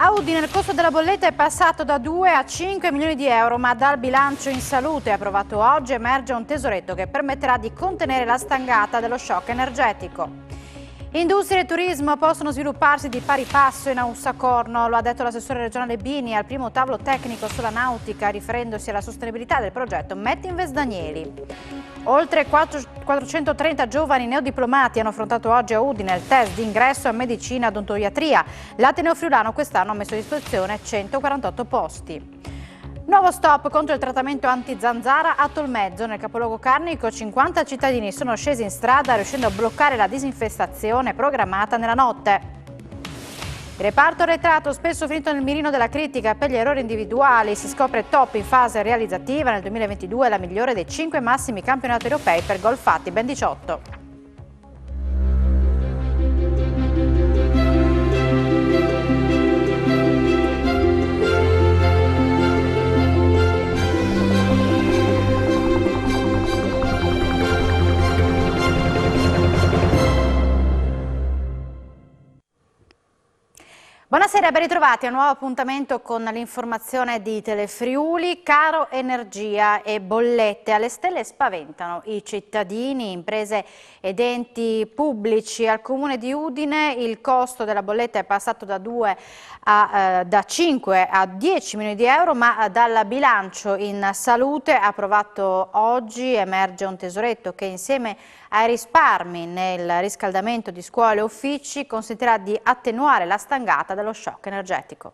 A Udine il costo della bolletta è passato da 2 a 5 milioni di euro, ma dal bilancio in salute approvato oggi emerge un tesoretto che permetterà di contenere la stangata dello shock energetico. Industria e turismo possono svilupparsi di pari passo in Aussacorno, lo ha detto l'assessore regionale Bini al primo tavolo tecnico sulla nautica, riferendosi alla sostenibilità del progetto Metinvest Danieli. Oltre 430 giovani neodiplomati hanno affrontato oggi a Udine il test di ingresso a medicina e odontoiatria. L'Ateneo Friulano quest'anno ha messo a disposizione 148 posti. Nuovo stop contro il trattamento anti-zanzara a Tolmezzo. Nel capoluogo carnico 50 cittadini sono scesi in strada riuscendo a bloccare la disinfestazione programmata nella notte. Il reparto arretrato, spesso finito nel mirino della critica per gli errori individuali, si scopre top in fase realizzativa. Nel 2022 è la migliore dei 5 massimi campionati europei per gol fatti, ben 18. Buonasera, ben ritrovati a un nuovo appuntamento con l'informazione di Telefriuli. Caro energia e bollette alle stelle spaventano i cittadini, imprese ed enti pubblici. Al comune di Udine il costo della bolletta è passato da 5 a 10 milioni di euro, ma dal bilancio in salute approvato oggi emerge un tesoretto che insieme ai risparmi nel riscaldamento di scuole e uffici consentirà di attenuare la stangata dello shock energetico.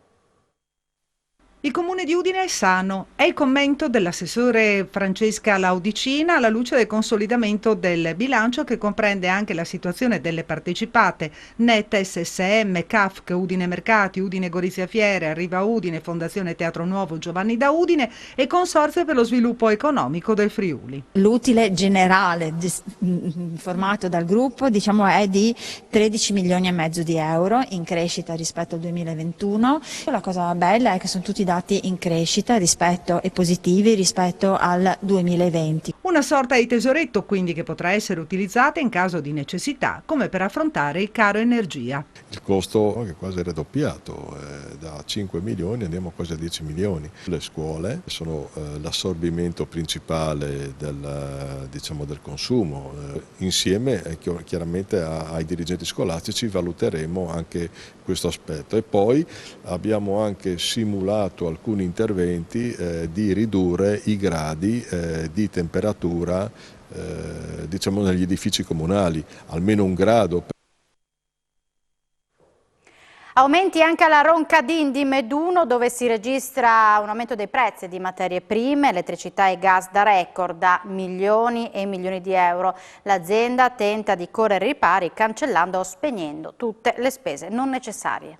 Il comune di Udine è sano, è il commento dell'assessore Francesca Laudicina alla luce del consolidamento del bilancio che comprende anche la situazione delle partecipate NET, SSM, CAFC, Udine Mercati, Udine Gorizia Fiere, Arriva Udine, Fondazione Teatro Nuovo Giovanni da Udine e Consorzio per lo Sviluppo Economico del Friuli. L'utile generale formato dal gruppo è di 13 milioni e mezzo di euro in crescita rispetto al 2021. La cosa bella è che sono tutti dati in crescita e positivi rispetto al 2020. Una sorta di tesoretto quindi che potrà essere utilizzata in caso di necessità come per affrontare il caro energia. Il costo è quasi raddoppiato, da 5 milioni andiamo quasi a 10 milioni. Le scuole sono l'assorbimento principale del consumo. Insieme chiaramente ai dirigenti scolastici valuteremo anche questo aspetto e poi abbiamo anche simulato alcuni interventi di ridurre i gradi di temperatura negli edifici comunali, almeno un grado. Aumenti anche alla Roncadin di Meduno, dove si registra un aumento dei prezzi di materie prime, elettricità e gas da record da milioni e milioni di euro. L'azienda tenta di correre i ripari cancellando o spegnendo tutte le spese non necessarie.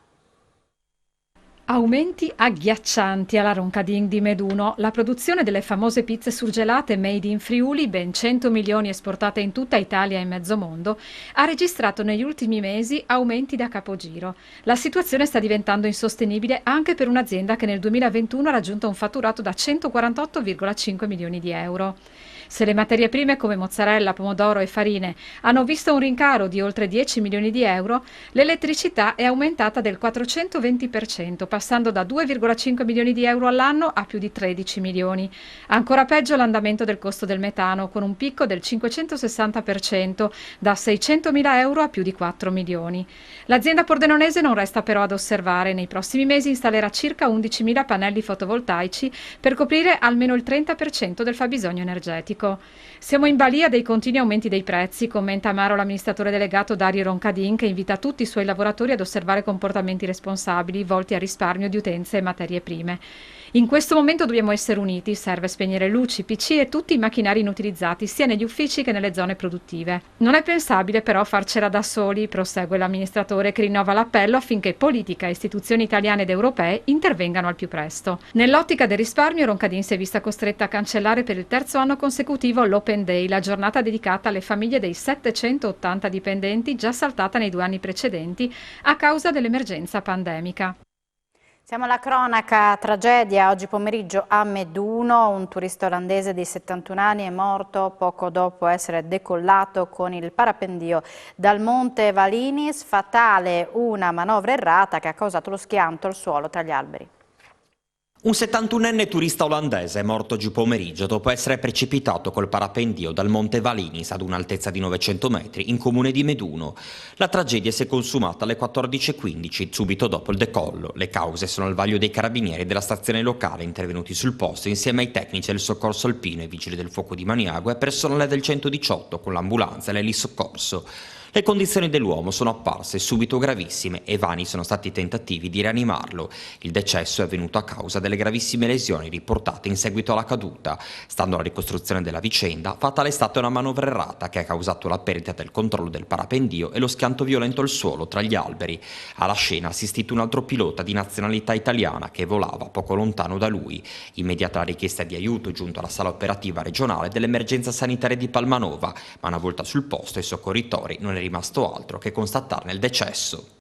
Aumenti agghiaccianti alla Roncadin di Meduno. La produzione delle famose pizze surgelate made in Friuli, ben 100 milioni esportate in tutta Italia e mezzo mondo, ha registrato negli ultimi mesi aumenti da capogiro. La situazione sta diventando insostenibile anche per un'azienda che nel 2021 ha raggiunto un fatturato da 148,5 milioni di euro. Se le materie prime come mozzarella, pomodoro e farine hanno visto un rincaro di oltre 10 milioni di euro, l'elettricità è aumentata del 420%, passando da 2,5 milioni di euro all'anno a più di 13 milioni. Ancora peggio l'andamento del costo del metano, con un picco del 560%, da 600.000 euro a più di 4 milioni. L'azienda pordenonese non resta però ad osservare. Nei prossimi mesi installerà circa 11.000 pannelli fotovoltaici per coprire almeno il 30% del fabbisogno energetico. Siamo in balia dei continui aumenti dei prezzi, commenta amaro l'amministratore delegato Dario Roncadin, che invita tutti i suoi lavoratori ad osservare comportamenti responsabili volti al risparmio di utenze e materie prime. In questo momento dobbiamo essere uniti, serve spegnere luci, PC e tutti i macchinari inutilizzati sia negli uffici che nelle zone produttive. Non è pensabile però farcela da soli, prosegue l'amministratore che rinnova l'appello affinché politica e istituzioni italiane ed europee intervengano al più presto. Nell'ottica del risparmio Roncadin si è vista costretta a cancellare per il terzo anno consecutivo l'Open Day, la giornata dedicata alle famiglie dei 780 dipendenti già saltata nei 2 anni precedenti a causa dell'emergenza pandemica. Siamo alla cronaca, tragedia oggi pomeriggio a Meduno, un turista olandese di 71 anni è morto poco dopo essere decollato con il parapendio dal Monte Valinis, fatale una manovra errata che ha causato lo schianto al suolo tra gli alberi. Un 71enne turista olandese è morto oggi pomeriggio dopo essere precipitato col parapendio dal Monte Valinis ad un'altezza di 900 metri in comune di Meduno. La tragedia si è consumata alle 14:15, subito dopo il decollo. Le cause sono il vaglio dei carabinieri della stazione locale intervenuti sul posto insieme ai tecnici del soccorso alpino e vigili del fuoco di Maniago e personale del 118 con l'ambulanza e l'elisoccorso. Le condizioni dell'uomo sono apparse subito gravissime e vani sono stati i tentativi di rianimarlo. Il decesso è avvenuto a causa delle gravissime lesioni riportate in seguito alla caduta. Stando alla ricostruzione della vicenda, fatale è stata una manovra errata che ha causato la perdita del controllo del parapendio e lo schianto violento al suolo tra gli alberi. Alla scena ha assistito un altro pilota di nazionalità italiana che volava poco lontano da lui. Immediata la richiesta di aiuto giunto alla sala operativa regionale dell'emergenza sanitaria di Palmanova, ma una volta sul posto i soccorritori non è rimasto altro che constatarne il decesso.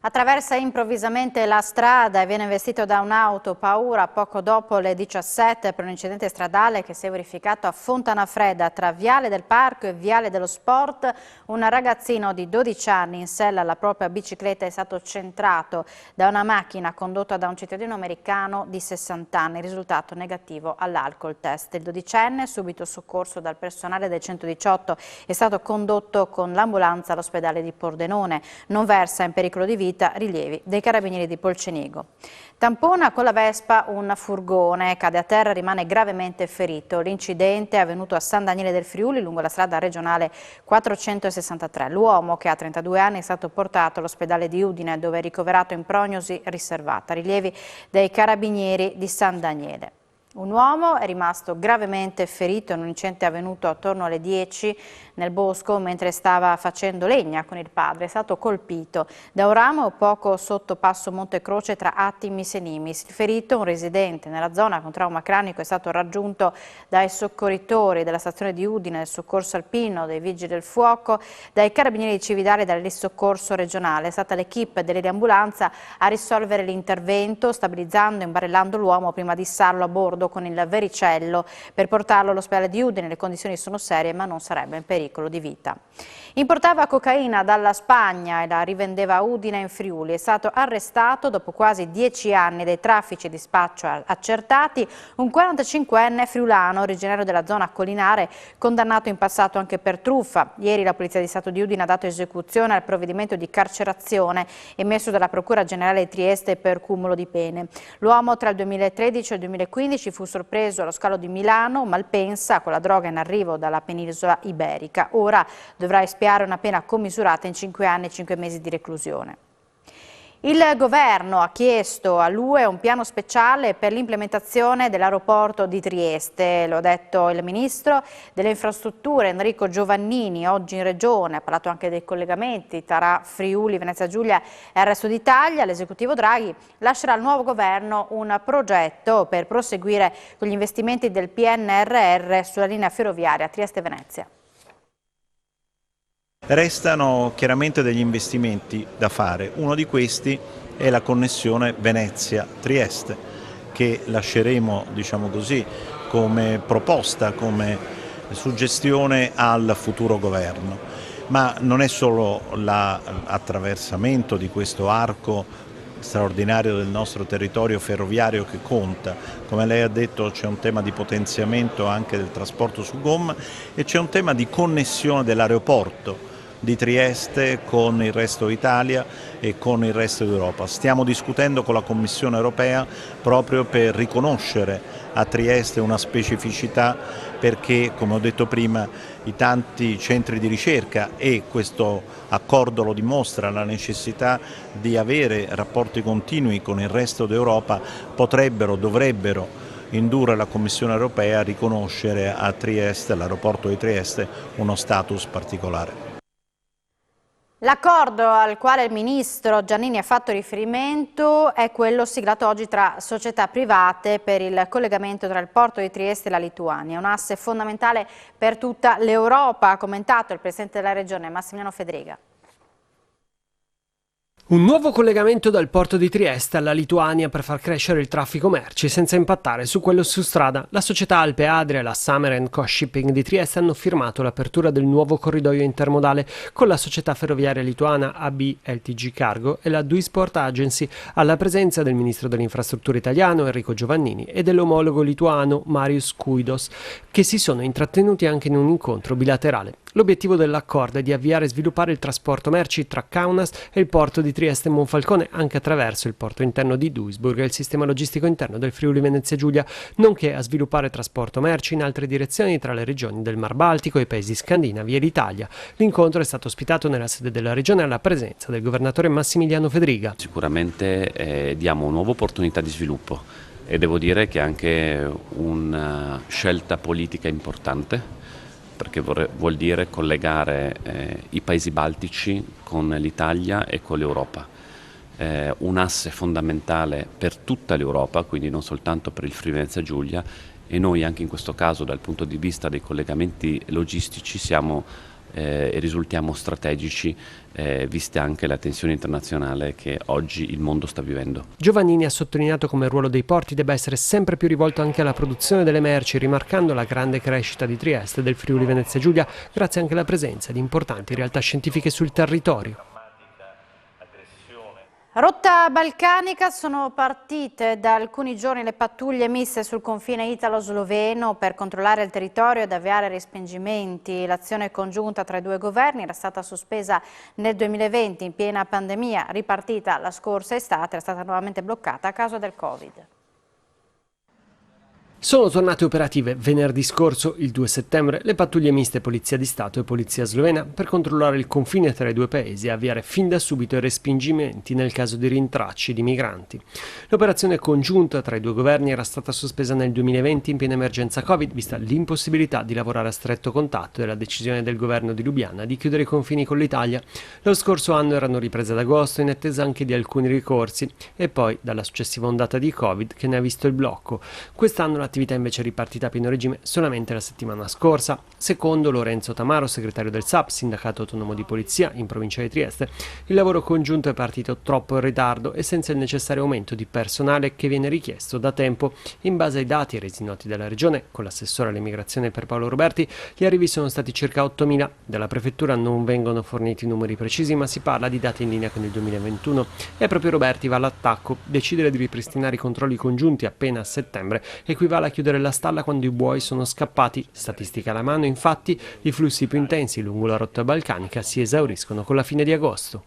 Attraversa improvvisamente la strada e viene investito da un'auto, paura poco dopo le 17 per un incidente stradale che si è verificato a Fontanafredda tra Viale del Parco e Viale dello Sport. Un ragazzino di 12 anni in sella alla propria bicicletta è stato centrato da una macchina condotta da un cittadino americano di 60 anni, risultato negativo all'alcol test. Il dodicenne, subito soccorso dal personale del 118, è stato condotto con l'ambulanza all'ospedale di Pordenone. Non versa in pericolo di vita, rilievi dei carabinieri di Polcenigo. Tampona con la Vespa un furgone, cade a terra e rimane gravemente ferito. L'incidente è avvenuto a San Daniele del Friuli lungo la strada regionale 463. L'uomo, che ha 32 anni, è stato portato all'ospedale di Udine dove è ricoverato in prognosi riservata. Rilievi dei carabinieri di San Daniele. Un uomo è rimasto gravemente ferito in un incidente avvenuto attorno alle 10 nel bosco mentre stava facendo legna con il padre. È stato colpito da un ramo poco sotto Passo Montecroce tra Attimis e Nimis. Il ferito, un residente nella zona con trauma cranico, è stato raggiunto dai soccorritori della stazione di Udine, del soccorso alpino, dei vigili del fuoco, dai carabinieri di Cividale e dall'elisoccorso regionale. È stata l'equipe dell'ambulanza a risolvere l'intervento, stabilizzando e imbarellando l'uomo prima di issarlo a bordo con il vericello per portarlo all'ospedale di Udine. Le condizioni sono serie ma non sarebbe in pericolo di vita. Importava cocaina dalla Spagna e la rivendeva a Udine in Friuli. È stato arrestato dopo quasi 10 anni dei traffici di spaccio accertati un 45enne friulano originario della zona collinare, condannato in passato anche per truffa. Ieri la Polizia di Stato di Udine ha dato esecuzione al provvedimento di carcerazione emesso dalla Procura Generale di Trieste per cumulo di pene. L'uomo tra il 2013 e il 2015 fu sorpreso allo scalo di Milano, Malpensa, con la droga in arrivo dalla penisola iberica. Ora dovrà espiare una pena commisurata in 5 anni e 5 mesi di reclusione. Il governo ha chiesto all'UE un piano speciale per l'implementazione dell'aeroporto di Trieste. Lo ha detto il ministro delle infrastrutture Enrico Giovannini oggi in regione. Ha parlato anche dei collegamenti tra Friuli, Venezia Giulia e il resto d'Italia. L'esecutivo Draghi lascerà al nuovo governo un progetto per proseguire con gli investimenti del PNRR sulla linea ferroviaria Trieste-Venezia. Restano chiaramente degli investimenti da fare, uno di questi è la connessione Venezia-Trieste che lasceremo, diciamo così, come proposta, come suggestione al futuro governo, ma non è solo l'attraversamento di questo arco straordinario del nostro territorio ferroviario che conta. Come lei ha detto, c'è un tema di potenziamento anche del trasporto su gomma e c'è un tema di connessione dell'aeroporto di Trieste con il resto d'Italia e con il resto d'Europa. Stiamo discutendo con la Commissione europea proprio per riconoscere a Trieste una specificità perché, come ho detto prima, i tanti centri di ricerca e questo accordo lo dimostra, la necessità di avere rapporti continui con il resto d'Europa dovrebbero indurre la Commissione europea a riconoscere a Trieste, all'aeroporto di Trieste, uno status particolare. L'accordo al quale il ministro Giannini ha fatto riferimento è quello siglato oggi tra società private per il collegamento tra il porto di Trieste e la Lituania. Un asse fondamentale per tutta l'Europa, ha commentato il presidente della regione Massimiliano Fedriga. Un nuovo collegamento dal porto di Trieste alla Lituania per far crescere il traffico merci senza impattare su quello su strada. La società Alpe Adria e la Summer & Co Shipping di Trieste hanno firmato l'apertura del nuovo corridoio intermodale con la società ferroviaria lituana AB LTG Cargo e la Duisport Agency, alla presenza del ministro delle infrastrutture italiano Enrico Giovannini e dell'omologo lituano Marius Kuidos, che si sono intrattenuti anche in un incontro bilaterale. L'obiettivo dell'accordo è di avviare e sviluppare il trasporto merci tra Kaunas e il porto di Trieste e Monfalcone anche attraverso il porto interno di Duisburg e il sistema logistico interno del Friuli Venezia Giulia, nonché a sviluppare trasporto merci in altre direzioni tra le regioni del Mar Baltico, i paesi scandinavi e l'Italia. L'incontro è stato ospitato nella sede della regione alla presenza del governatore Massimiliano Fedriga. Sicuramente diamo una nuova opportunità di sviluppo e devo dire che è anche una scelta politica importante, perché vuol dire collegare i paesi baltici con l'Italia e con l'Europa. Un asse fondamentale per tutta l'Europa, quindi non soltanto per il Friuli Venezia Giulia, e noi anche in questo caso dal punto di vista dei collegamenti logistici siamo e risultiamo strategici, viste anche la tensione internazionale che oggi il mondo sta vivendo. Giovannini ha sottolineato come il ruolo dei porti debba essere sempre più rivolto anche alla produzione delle merci, rimarcando la grande crescita di Trieste e del Friuli Venezia Giulia, grazie anche alla presenza di importanti realtà scientifiche sul territorio. Rotta balcanica, sono partite da alcuni giorni le pattuglie miste sul confine italo-sloveno per controllare il territorio ed avviare respingimenti. L'azione congiunta tra i due governi era stata sospesa nel 2020 in piena pandemia, ripartita la scorsa estate, era stata nuovamente bloccata a causa del Covid. Sono tornate operative venerdì scorso, il 2 settembre, le pattuglie miste Polizia di Stato e Polizia Slovena per controllare il confine tra i due paesi e avviare fin da subito i respingimenti nel caso di rintracci di migranti. L'operazione congiunta tra i due governi era stata sospesa nel 2020 in piena emergenza Covid, vista l'impossibilità di lavorare a stretto contatto e la decisione del governo di Lubiana di chiudere i confini con l'Italia. Lo scorso anno erano riprese ad agosto in attesa anche di alcuni ricorsi e poi dalla successiva ondata di Covid che ne ha visto il blocco. Quest'anno l'attività invece è ripartita a pieno regime solamente la settimana scorsa. Secondo Lorenzo Tamaro, segretario del SAP, Sindacato Autonomo di Polizia in provincia di Trieste, il lavoro congiunto è partito troppo in ritardo e senza il necessario aumento di personale che viene richiesto da tempo. In base ai dati resi noti dalla Regione, con l'assessore all'immigrazione per Paolo Roberti, gli arrivi sono stati circa 8.000. Dalla Prefettura non vengono forniti numeri precisi, ma si parla di dati in linea con il 2021 e proprio Roberti va all'attacco. Decidere di ripristinare i controlli congiunti appena a settembre equivale a chiudere la stalla quando i buoi sono scappati. Statistica alla mano, infatti, i flussi più intensi lungo la rotta balcanica si esauriscono con la fine di agosto.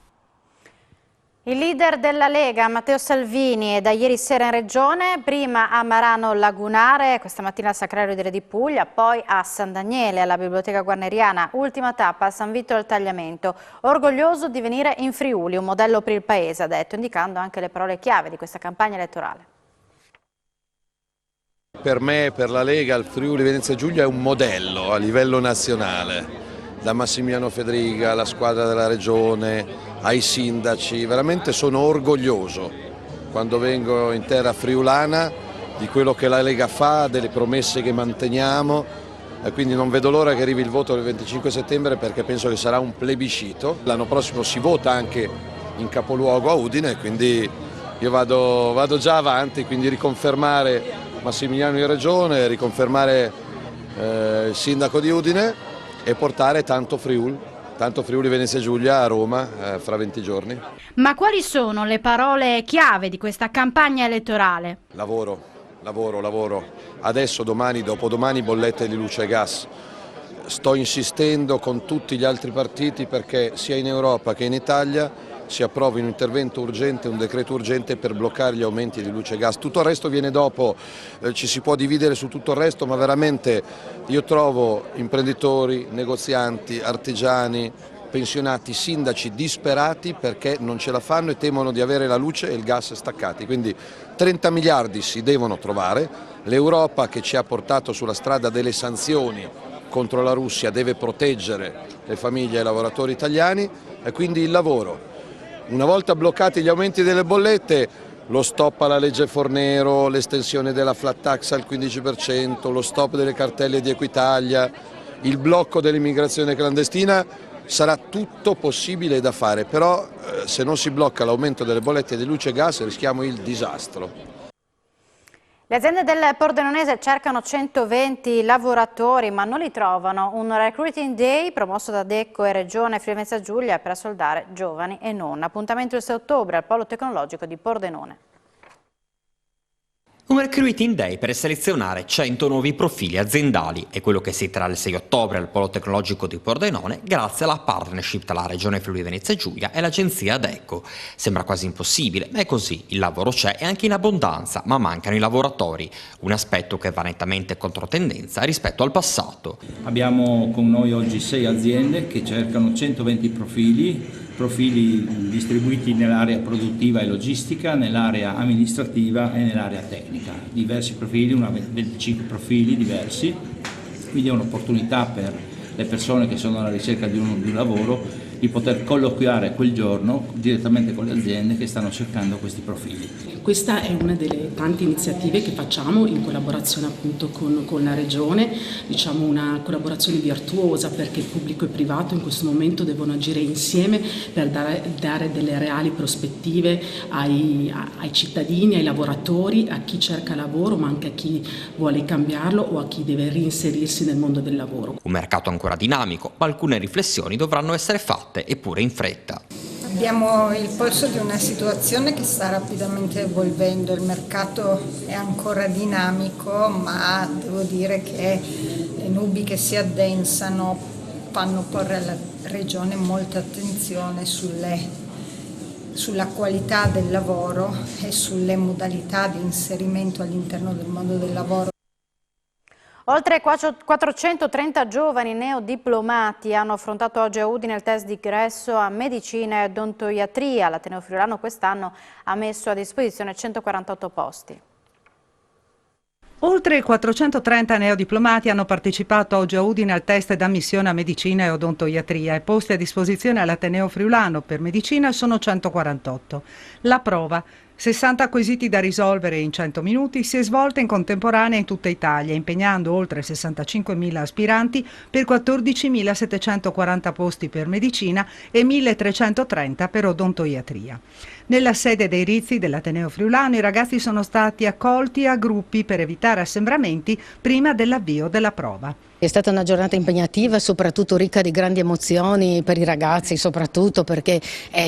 Il leader della Lega, Matteo Salvini, è da ieri sera in Regione, prima a Marano Lagunare, questa mattina al Sacrario di Re di Puglia, poi a San Daniele, alla Biblioteca Guarneriana, ultima tappa a San Vito al Tagliamento. Orgoglioso di venire in Friuli, un modello per il Paese, ha detto, indicando anche le parole chiave di questa campagna elettorale. Per me, per la Lega, il Friuli Venezia Giulia è un modello a livello nazionale, da Massimiliano Fedriga alla squadra della Regione, ai sindaci, veramente sono orgoglioso quando vengo in terra friulana di quello che la Lega fa, delle promesse che manteniamo e quindi non vedo l'ora che arrivi il voto del 25 settembre perché penso che sarà un plebiscito. L'anno prossimo si vota anche in capoluogo a Udine, quindi io vado già avanti, quindi riconfermare Massimiliano in Regione, riconfermare il sindaco di Udine e portare tanto Friuli Venezia Giulia a Roma fra 20 giorni. Ma quali sono le parole chiave di questa campagna elettorale? Lavoro. Adesso, domani, dopodomani bollette di luce e gas. Sto insistendo con tutti gli altri partiti perché sia in Europa che in Italia si approvi un intervento urgente, un decreto urgente per bloccare gli aumenti di luce e gas. Tutto il resto viene dopo, ci si può dividere su tutto il resto, ma veramente io trovo imprenditori, negozianti, artigiani, pensionati, sindaci disperati perché non ce la fanno e temono di avere la luce e il gas staccati. Quindi 30 miliardi si devono trovare, l'Europa che ci ha portato sulla strada delle sanzioni contro la Russia deve proteggere le famiglie e i lavoratori italiani e quindi il lavoro. Una volta bloccati gli aumenti delle bollette, lo stop alla legge Fornero, l'estensione della flat tax al 15%, lo stop delle cartelle di Equitalia, il blocco dell'immigrazione clandestina, sarà tutto possibile da fare, però se non si blocca l'aumento delle bollette di luce e gas rischiamo il disastro. Le aziende del Pordenonese cercano 120 lavoratori ma non li trovano. Un recruiting day promosso da Adecco e Regione Friuli-Venezia Giulia per assoldare giovani e non. Appuntamento il 6 ottobre al Polo Tecnologico di Pordenone. Un recruiting day per selezionare 100 nuovi profili aziendali è quello che si terrà il 6 ottobre al Polo Tecnologico di Pordenone grazie alla partnership tra la Regione Friuli-Venezia Giulia e l'agenzia Adecco. Sembra quasi impossibile, ma è così, il lavoro c'è e anche in abbondanza, ma mancano i lavoratori, un aspetto che va nettamente controtendenza rispetto al passato. Abbiamo con noi oggi 6 aziende che cercano 120 profili distribuiti nell'area produttiva e logistica, nell'area amministrativa e nell'area tecnica. Diversi profili, 25 profili diversi, quindi è un'opportunità per le persone che sono alla ricerca di un lavoro di poter colloquiare quel giorno direttamente con le aziende che stanno cercando questi profili. Questa è una delle tante iniziative che facciamo in collaborazione appunto con la Regione, diciamo una collaborazione virtuosa perché il pubblico e il privato in questo momento devono agire insieme per dare delle reali prospettive ai cittadini, ai lavoratori, a chi cerca lavoro ma anche a chi vuole cambiarlo o a chi deve reinserirsi nel mondo del lavoro. Un mercato ancora dinamico, ma alcune riflessioni dovranno essere fatte eppure in fretta. Abbiamo il polso di una situazione che sta rapidamente evolvendo, il mercato è ancora dinamico, ma devo dire che le nubi che si addensano fanno porre alla Regione molta attenzione sulla qualità del lavoro e sulle modalità di inserimento all'interno del mondo del lavoro. Oltre 430 giovani neodiplomati hanno affrontato oggi a Udine il test d'ingresso a medicina e odontoiatria. L'Ateneo Friulano quest'anno ha messo a disposizione 148 posti. Oltre 430 neodiplomati hanno partecipato oggi a Udine al test d'ammissione a medicina e odontoiatria e posti a disposizione all'Ateneo Friulano per medicina sono 148. La prova, 60 quesiti da risolvere in 100 minuti, si è svolta in contemporanea in tutta Italia, impegnando oltre 65.000 aspiranti per 14.740 posti per medicina e 1.330 per odontoiatria. Nella sede dei Rizzi dell'Ateneo Friulano i ragazzi sono stati accolti a gruppi per evitare assembramenti prima dell'avvio della prova. È stata una giornata impegnativa, soprattutto ricca di grandi emozioni per i ragazzi, soprattutto perché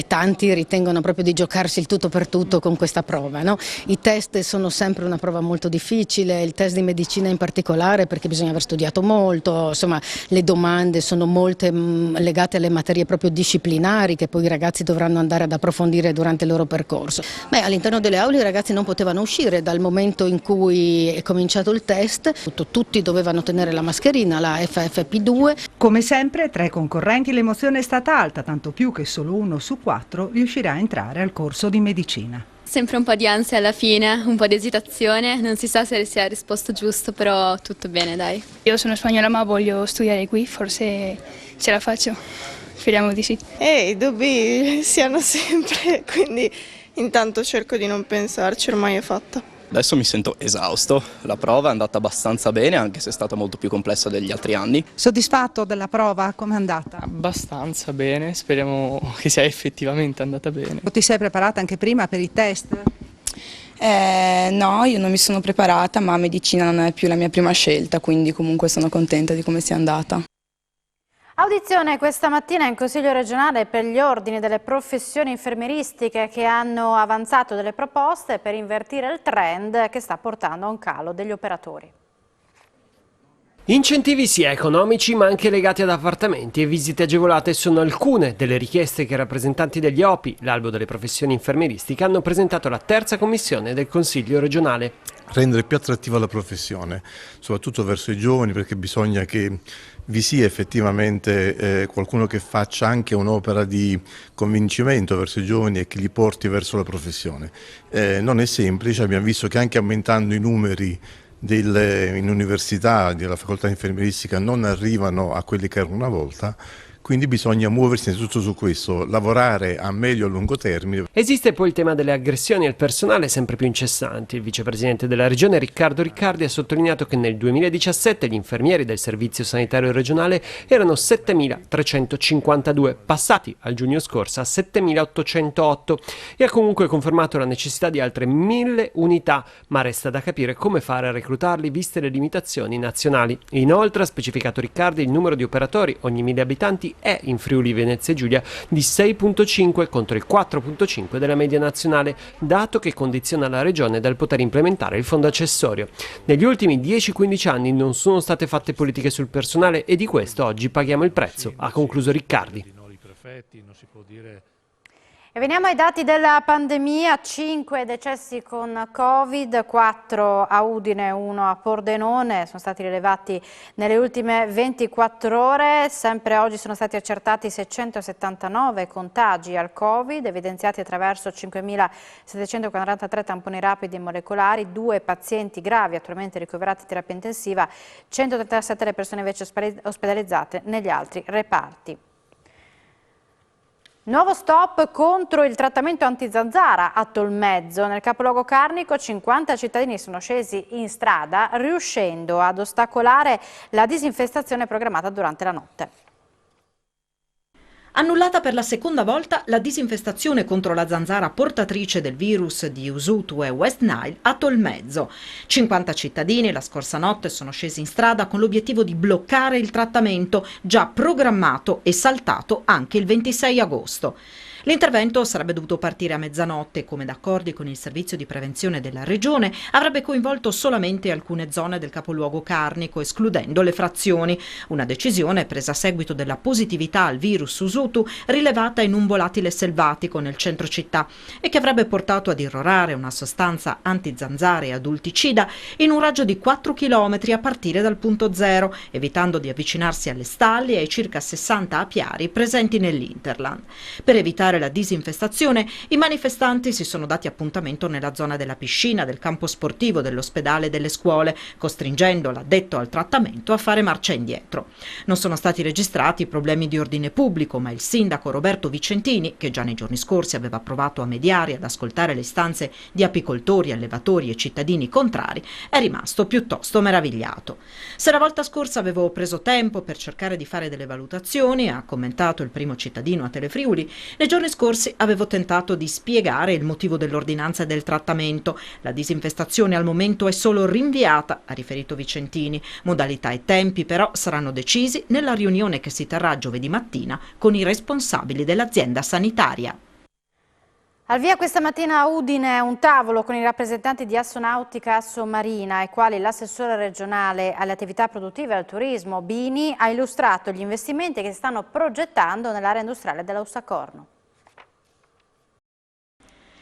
tanti ritengono proprio di giocarsi il tutto per tutto con questa prova, no? I test sono sempre una prova molto difficile, il test di medicina in particolare perché bisogna aver studiato molto, insomma le domande sono molte legate alle materie proprio disciplinari che poi i ragazzi dovranno andare ad approfondire durante il loro percorso. All'interno delle aule i ragazzi non potevano uscire dal momento in cui è cominciato il test, tutti dovevano tenere la mascherina, la FFP2. Come sempre tra i concorrenti l'emozione è stata alta, tanto più che solo 1 su 4 riuscirà a entrare al corso di medicina. Sempre un po' di ansia alla fine, un po' di esitazione, non si sa se si è risposto giusto, però tutto bene, dai. Io sono spagnola ma voglio studiare qui, forse ce la faccio, speriamo di sì. I dubbi si hanno sempre, quindi intanto cerco di non pensarci, ormai è fatta. Adesso mi sento esausto, la prova è andata abbastanza bene anche se è stata molto più complessa degli altri anni. Soddisfatto della prova? Com'è andata? Abbastanza bene, speriamo che sia effettivamente andata bene. Ti sei preparata anche prima per i test? No, io non mi sono preparata, ma medicina non è più la mia prima scelta, quindi comunque sono contenta di come sia andata. Audizione questa mattina in Consiglio regionale per gli ordini delle professioni infermieristiche che hanno avanzato delle proposte per invertire il trend che sta portando a un calo degli operatori. Incentivi sia economici ma anche legati ad appartamenti e visite agevolate sono alcune delle richieste che i rappresentanti degli OPI, l'albo delle professioni infermieristiche, hanno presentato alla terza commissione del Consiglio regionale. Rendere più attrattiva la professione, soprattutto verso i giovani, perché bisogna che vi sia effettivamente qualcuno che faccia anche un'opera di convincimento verso i giovani e che li porti verso la professione. Non è semplice, abbiamo visto che anche aumentando i numeri in università, della facoltà infermieristica, non arrivano a quelli che erano una volta, quindi bisogna muoversi innanzitutto su questo, lavorare a medio e a lungo termine. Esiste poi il tema delle aggressioni al personale sempre più incessanti. Il vicepresidente della regione Riccardo Riccardi ha sottolineato che nel 2017 gli infermieri del servizio sanitario regionale erano 7.352, passati al giugno scorso a 7.808, e ha comunque confermato la necessità di altre 1.000 unità, ma resta da capire come fare a reclutarli viste le limitazioni nazionali. Inoltre, ha specificato Riccardi, il numero di operatori ogni 1.000 abitanti è in Friuli Venezia Giulia di 6,5 contro il 4,5 della media nazionale, dato che condiziona la regione dal poter implementare il fondo accessorio. Negli ultimi 10-15 anni non sono state fatte politiche sul personale e di questo oggi paghiamo il prezzo, ha concluso Riccardi. E veniamo ai dati della pandemia: 5 decessi con Covid, 4 a Udine, 1 a Pordenone, sono stati rilevati nelle ultime 24 ore. Sempre oggi sono stati accertati 679 contagi al Covid, evidenziati attraverso 5.743 tamponi rapidi e molecolari, 2 pazienti gravi attualmente ricoverati in terapia intensiva, 137 le persone invece ospedalizzate negli altri reparti. Nuovo stop contro il trattamento antizanzara a Tolmezzo. Nel capoluogo carnico 50 cittadini sono scesi in strada, riuscendo ad ostacolare la disinfestazione programmata durante la notte. Annullata per la seconda volta la disinfestazione contro la zanzara portatrice del virus di Usutu e West Nile a Tolmezzo. 50 cittadini la scorsa notte sono scesi in strada con l'obiettivo di bloccare il trattamento già programmato e saltato anche il 26 agosto. L'intervento sarebbe dovuto partire a mezzanotte, come d'accordi con il servizio di prevenzione della regione, avrebbe coinvolto solamente alcune zone del capoluogo carnico, escludendo le frazioni. Una decisione presa a seguito della positività al virus Usutu rilevata in un volatile selvatico nel centro città e che avrebbe portato ad irrorare una sostanza antizanzara e adulticida in un raggio di 4 km a partire dal punto zero, evitando di avvicinarsi alle stalli e ai circa 60 apiari presenti nell'Interland. Per evitare la disinfestazione, i manifestanti si sono dati appuntamento nella zona della piscina, del campo sportivo, dell'ospedale e delle scuole, costringendo l'addetto al trattamento a fare marcia indietro. Non sono stati registrati problemi di ordine pubblico, ma il sindaco Roberto Vicentini, che già nei giorni scorsi aveva provato a mediare e ad ascoltare le istanze di apicoltori, allevatori e cittadini contrari, è rimasto piuttosto meravigliato. Se la volta scorsa avevo preso tempo per cercare di fare delle valutazioni, ha commentato il primo cittadino a Telefriuli, nei giorni scorsi avevo tentato di spiegare il motivo dell'ordinanza e del trattamento. La disinfestazione al momento è solo rinviata, ha riferito Vicentini. Modalità e tempi però saranno decisi nella riunione che si terrà giovedì mattina con i responsabili dell'azienda sanitaria. Al via questa mattina a Udine un tavolo con i rappresentanti di Assonautica Assomarina, ai quali l'assessore regionale alle attività produttive e al turismo Bini ha illustrato gli investimenti che si stanno progettando nell'area industriale della Ussacorno.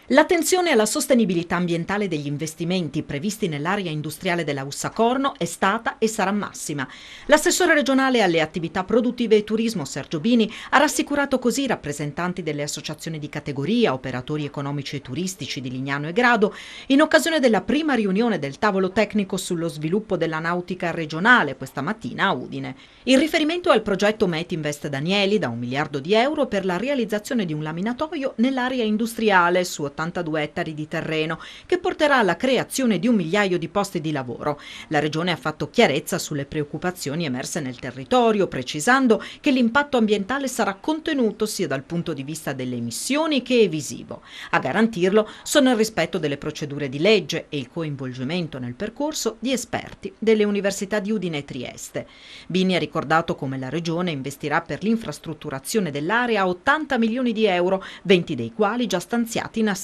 L'attenzione alla sostenibilità ambientale degli investimenti previsti nell'area industriale della Ussacorno è stata e sarà massima. L'assessore regionale alle attività produttive e turismo Sergio Bini ha rassicurato così i rappresentanti delle associazioni di categoria, operatori economici e turistici di Lignano e Grado, in occasione della prima riunione del tavolo tecnico sullo sviluppo della nautica regionale questa mattina a Udine. Il riferimento è al progetto Metinvest Danieli da 1 miliardo di euro per la realizzazione di un laminatoio nell'area industriale su 82 ettari di terreno, che porterà alla creazione di 1 migliaio di posti di lavoro. La Regione ha fatto chiarezza sulle preoccupazioni emerse nel territorio, precisando che l'impatto ambientale sarà contenuto sia dal punto di vista delle emissioni che visivo. A garantirlo sono il rispetto delle procedure di legge e il coinvolgimento nel percorso di esperti delle università di Udine e Trieste. Bini ha ricordato come la Regione investirà per l'infrastrutturazione dell'area 80 milioni di euro, 20 dei quali già stanziati in assestamento.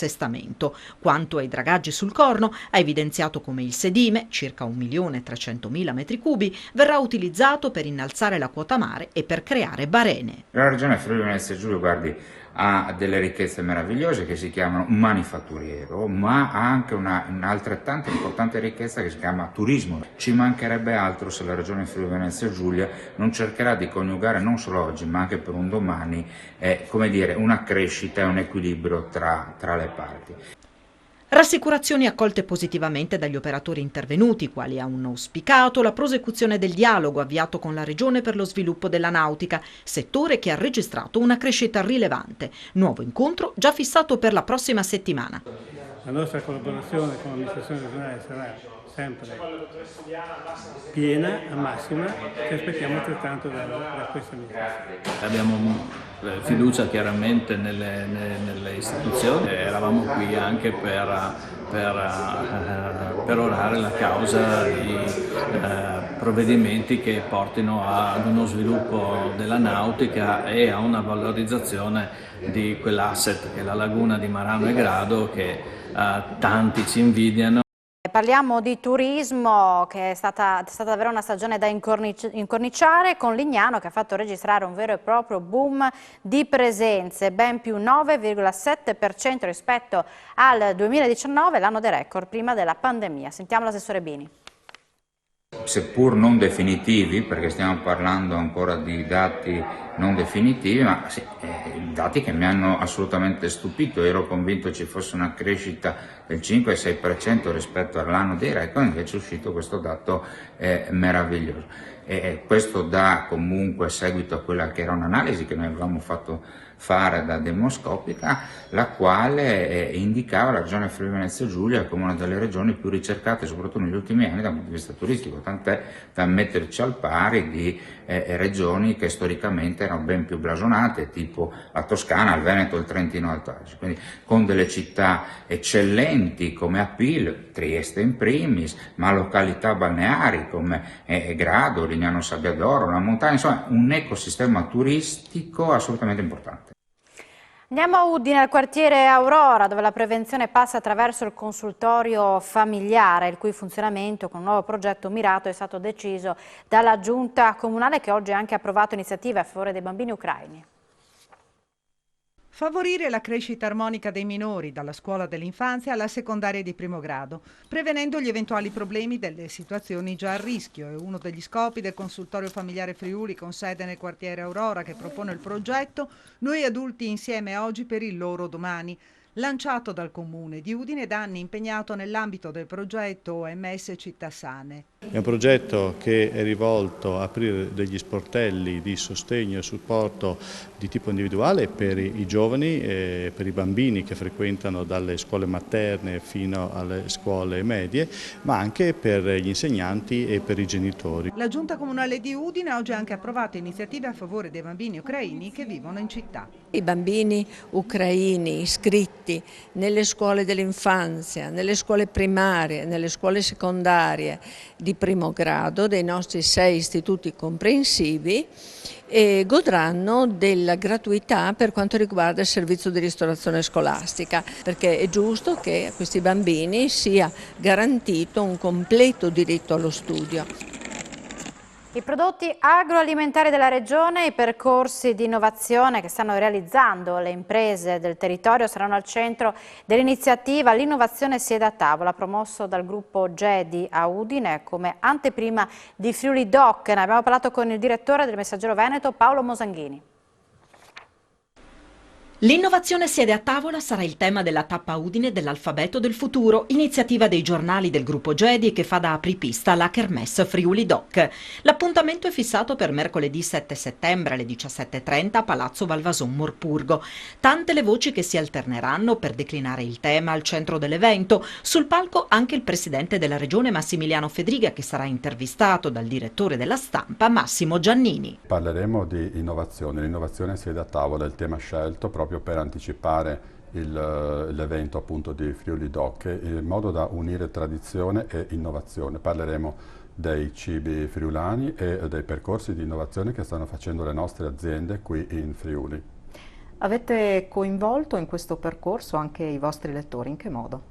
Quanto ai dragaggi sul Corno, ha evidenziato come il sedime, circa 1.300.000 metri cubi, verrà utilizzato per innalzare la quota mare e per creare barene. La regione Friuli Venezia Giulia, guardi, ha delle ricchezze meravigliose che si chiamano manifatturiero, ma ha anche un'altrettanto importante ricchezza che si chiama turismo. Ci mancherebbe altro se la regione Friuli Venezia Giulia non cercherà di coniugare non solo oggi ma anche per un domani come dire, una crescita e un equilibrio tra le parti. Rassicurazioni accolte positivamente dagli operatori intervenuti, quali hanno auspicato la prosecuzione del dialogo avviato con la Regione per lo sviluppo della nautica, settore che ha registrato una crescita rilevante. Nuovo incontro già fissato per la prossima settimana. La nostra collaborazione con l'amministrazione regionale sarà sempre piena, a massima, che aspettiamo altrettanto da questa amministrazione. Abbiamo fiducia chiaramente nelle istituzioni, eravamo qui anche per orare la causa di provvedimenti che portino ad uno sviluppo della nautica e a una valorizzazione di quell'asset che è la laguna di Marano e Grado, che tanti ci invidiano. Parliamo di turismo, che è stata davvero una stagione da incorniciare, con Lignano che ha fatto registrare un vero e proprio boom di presenze, ben più 9,7% rispetto al 2019, l'anno dei record prima della pandemia. Sentiamo l'assessore Bini. Seppur non definitivi, perché stiamo parlando ancora di dati non definitivi, ma sì, dati che mi hanno assolutamente stupito. Ero convinto ci fosse una crescita del 5-6% rispetto all'anno dei record, invece è uscito questo dato meraviglioso. E questo dà comunque seguito a quella che era un'analisi che noi avevamo fatto fare da Demoscopica, la quale indicava la regione Friuli Venezia Giulia come una delle regioni più ricercate, soprattutto negli ultimi anni dal punto di vista turistico, tant'è da metterci al pari di regioni che storicamente erano ben più blasonate, tipo la Toscana, il Veneto, il Trentino Alto Adige, quindi con delle città eccellenti come Apil, Trieste in primis, ma località balneari come Grado, Lignano Sabbiadoro, la montagna, insomma un ecosistema turistico assolutamente importante. Andiamo a Udine, al quartiere Aurora, dove la prevenzione passa attraverso il consultorio familiare, il cui funzionamento con un nuovo progetto mirato è stato deciso dalla Giunta Comunale, che oggi ha anche approvato iniziative a favore dei bambini ucraini. Favorire la crescita armonica dei minori dalla scuola dell'infanzia alla secondaria di primo grado, prevenendo gli eventuali problemi delle situazioni già a rischio. È uno degli scopi del consultorio familiare Friuli con sede nel quartiere Aurora, che propone il progetto Noi adulti insieme oggi per il loro domani, lanciato dal Comune di Udine, da anni impegnato nell'ambito del progetto OMS Città Sane. È un progetto che è rivolto a aprire degli sportelli di sostegno e supporto di tipo individuale per i giovani, per i bambini che frequentano dalle scuole materne fino alle scuole medie, ma anche per gli insegnanti e per i genitori. La Giunta Comunale di Udine oggi ha anche approvato iniziative a favore dei bambini ucraini che vivono in città. I bambini ucraini iscritti nelle scuole dell'infanzia, nelle scuole primarie, nelle scuole secondarie di primo grado dei nostri 6 istituti comprensivi godranno della gratuità per quanto riguarda il servizio di ristorazione scolastica, perché è giusto che a questi bambini sia garantito un completo diritto allo studio. I prodotti agroalimentari della Regione e i percorsi di innovazione che stanno realizzando le imprese del territorio saranno al centro dell'iniziativa L'innovazione siede a tavola, promosso dal gruppo GEDI a Udine come anteprima di Friuli Doc. Ne abbiamo parlato con il direttore del Messaggero Veneto, Paolo Mosanghini. L'innovazione siede a tavola sarà il tema della tappa Udine dell'Alfabeto del Futuro, iniziativa dei giornali del gruppo GEDI che fa da apripista alla Kermesse Friuli Doc. L'appuntamento è fissato per mercoledì 7 settembre alle 17:30 a Palazzo Valvason Morpurgo. Tante le voci che si alterneranno per declinare il tema al centro dell'evento. Sul palco anche il presidente della Regione Massimiliano Fedriga, che sarà intervistato dal direttore della Stampa Massimo Giannini. Parleremo di innovazione. L'innovazione siede a tavola, il tema scelto proprio per anticipare l'evento appunto di Friuli Doc, in modo da unire tradizione e innovazione. Parleremo dei cibi friulani e dei percorsi di innovazione che stanno facendo le nostre aziende qui in Friuli. Avete coinvolto in questo percorso anche i vostri lettori, in che modo?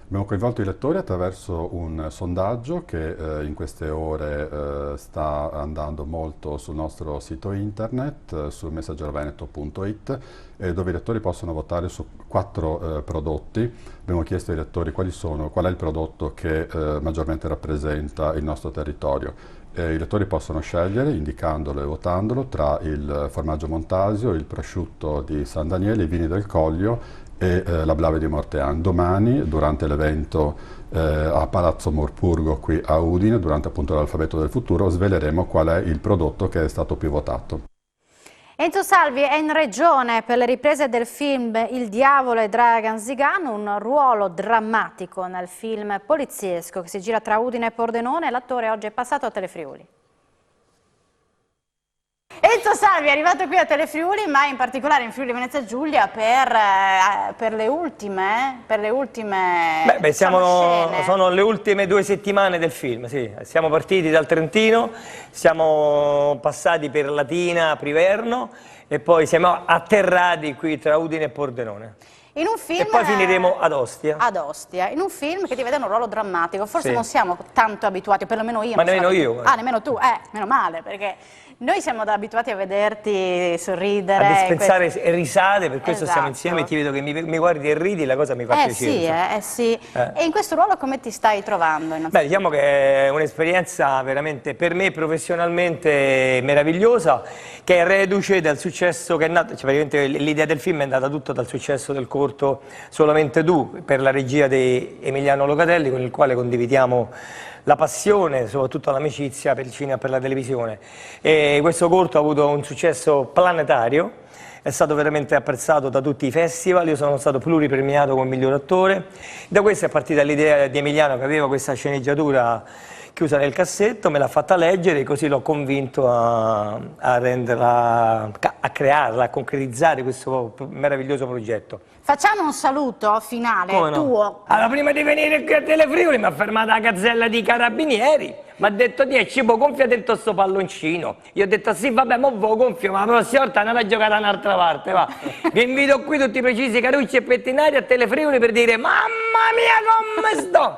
Abbiamo coinvolto i lettori attraverso un sondaggio che in queste ore sta andando molto sul nostro sito internet, su messaggeroveneto.it, dove i lettori possono votare su 4 prodotti. Abbiamo chiesto ai lettori qual è il prodotto che maggiormente rappresenta il nostro territorio. I lettori possono scegliere, indicandolo e votandolo, tra il formaggio Montasio, il prosciutto di San Daniele, i vini del Collio e La Blave di Mortean. Domani, durante l'evento a Palazzo Morpurgo qui a Udine, durante appunto l'Alfabeto del Futuro, sveleremo qual è il prodotto che è stato più votato. Enzo Salvi è in regione per le riprese del film Il diavolo e Dragan Zigano, un ruolo drammatico nel film poliziesco che si gira tra Udine e Pordenone. L'attore oggi è passato a Telefriuli. Enzo Salvi è arrivato qui a Telefriuli, ma in particolare in Friuli Venezia Giulia per le ultime sono le ultime 2 settimane del film, sì. Siamo partiti dal Trentino, siamo passati per Latina, Priverno e poi siamo atterrati qui tra Udine e Pordenone. In un film, e poi finiremo ad Ostia. Ad Ostia, in un film che ti vede un ruolo drammatico, forse sì. Non siamo tanto abituati, perlomeno io. Ma nemmeno io. Ah, nemmeno tu, meno male, perché noi siamo abituati a vederti sorridere. A dispensare risate, per questo stiamo insieme e ti vedo che mi guardi e ridi, la cosa mi fa piacere. Sì. E in questo ruolo come ti stai trovando? Beh, diciamo che è un'esperienza veramente per me professionalmente meravigliosa, che è reduce dal successo che è nato, cioè praticamente l'idea del film è nata tutto dal successo del corto Solamente tu, per la regia di Emiliano Locatelli, con il quale condividiamo la passione, soprattutto l'amicizia per il cinema e per la televisione. E questo corto ha avuto un successo planetario, è stato veramente apprezzato da tutti i festival, io sono stato pluripremiato come miglior attore. Da questo è partita l'idea di Emiliano, che aveva questa sceneggiatura chiusa nel cassetto, me l'ha fatta leggere e così l'ho convinto a renderla, a crearla, a concretizzare questo meraviglioso progetto. Facciamo un saluto finale tuo. Allora, prima di venire qui a Telefriuli mi ha fermata la gazzella di carabinieri, mi ha detto 10, poi gonfia dentro sto palloncino. Io ho detto sì, vabbè, mo ve lo gonfio, ma la prossima volta andate a giocare da un'altra parte, va. Vi invito qui tutti i precisi carucci e pettinati a Telefriuli per dire mamma mia come sto!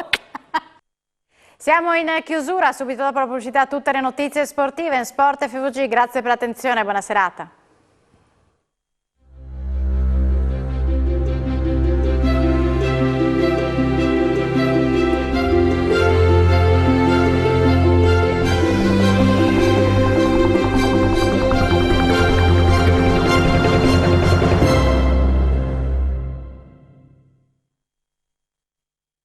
Siamo in chiusura, subito dopo la pubblicità tutte le notizie sportive in Sport FVG. Grazie per l'attenzione, buona serata.